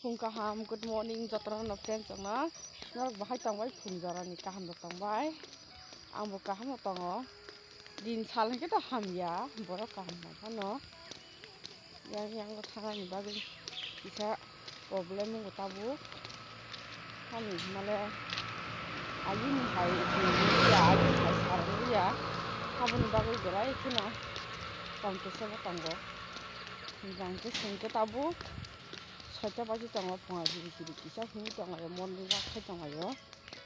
Phung kaham, good morning, jotron of friends on us. Not behind some white punjarani kaham the tambai. Ambo kaham tongo. Din saling kita hamya, borok kaham no. Yang tangan bagi bisa problem tabu. Kami malah ayun hai ya, ayun hai sarang ya. Kamu bagi gerai kena. Tangke sama tanggo. Tangke singke tabu. Saja baju tangga pengaji di kisah ini tangga yang morning walk tangga yo,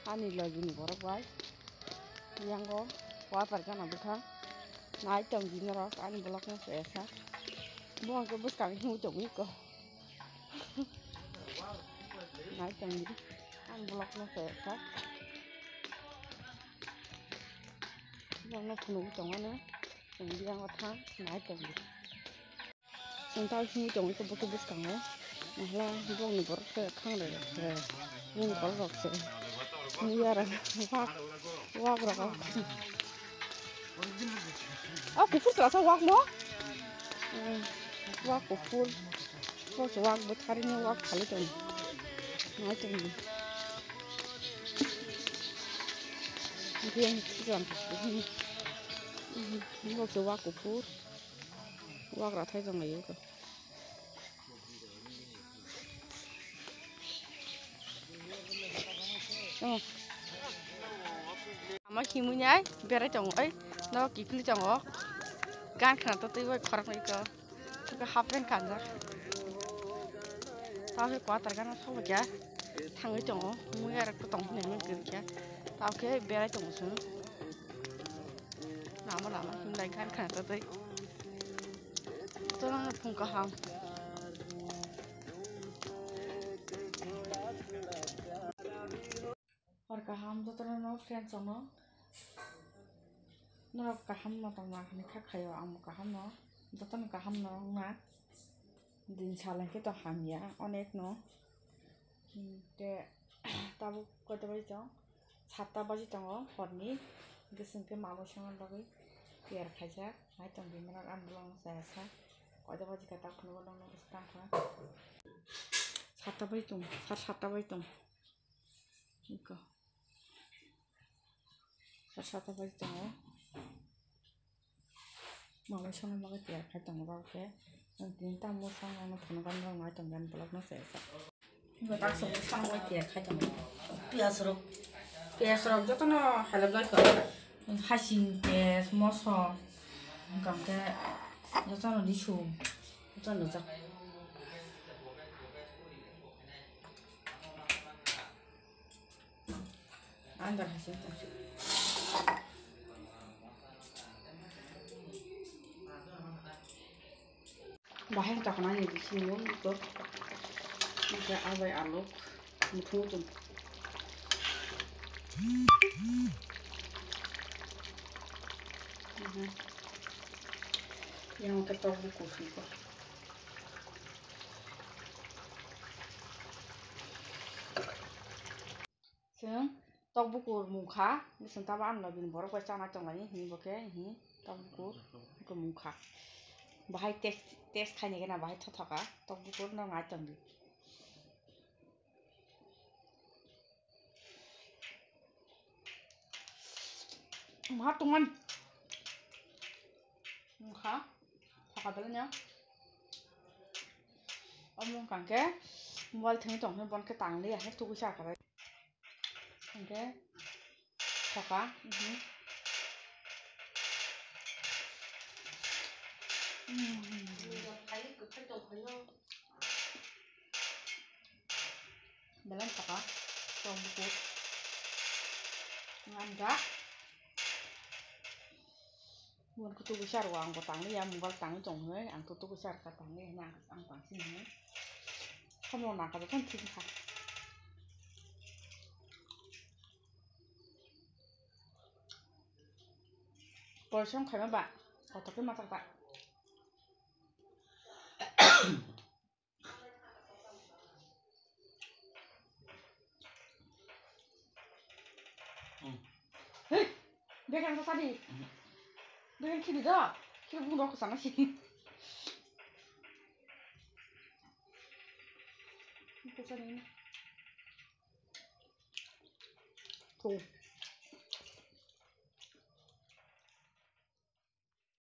ani lagi ni borok bay, yang go water kan abu kan, naik tangga ni rak ani bolaknya seesa, buang ke bus kami hiu tangga iko, naik tangga ni ani bolaknya seesa, yang nak penuh tangga na, yang watang naik tangga, sentai hiu tangga iko bus kami. Malah buang ni borok ke kang deh, buang borok se, ni ara wak raka. Ah, kufur terasa wak mo? Wak kufur, wak betarinya wak kali tu, macam ni. Dia yang kiran, ni wak kufur, wak ratai jangan ayo ke. Ama himunya, berai jong, nak kikli jong, gan kena tu tiba korak ni ke, ke hapen kanjar. Tahu kuat terkan apa saja, tangi jong, mungkin ada ketong ni mungkin kerja, tahu ke berai jong sun, lama himlai gan kena tu tiba, tu orang pungkaham. Or kaham tu terus no friends ono, no kaham no tengah ni kayo amu kaham no, tu terus kaham no na, din saling kita ham ya, onek no, te tabu kau tu baju, satu baju tengah horni, geseng ke malu sangat bagi, biar kaja, naik tengah mana ambulang saya, kau tu baju kata penuh orang no besar kan, satu baju, iko. Satu baju tengah, malu sangat bagi biar kaja tengah ke, nanti tamu sangat no penuh orang naik tengah belak no saya. Kita semua sangat biar kaja tengah. Biasa je kan halal ke hasil biasa masa kan ke jangan disu jangan lupa anda hasil bahan tak nak ni disimul itu macam abai aluk mutu tu yang kita buku sih Seng, tok bukur muka, ni senta ban la bin borok baca macam ni, ni boke, ni tok bukur muka. Bahai tes kayaknya kena bahai thotaka, tok bukur no macam ni. Matungan, muka, thaka belanya. Omong kangke, mobile thengi tong bon ke tang ni, hai tu bisa kare. Kangke, thaka, Belan thaka, tok bukur, nganda. Bukan kutu besar wang tang ni ya mobile tang tong ni, ang kutu besar katang ni, nang ang tang sini. Kamu nak kata kan tinggal. Boleh kamu pak, atau ke masak pak? Hei, dia kan tadi, dia kan kiri dah, kiri bunuh ke sana sih. Pupusan ini. Tuh.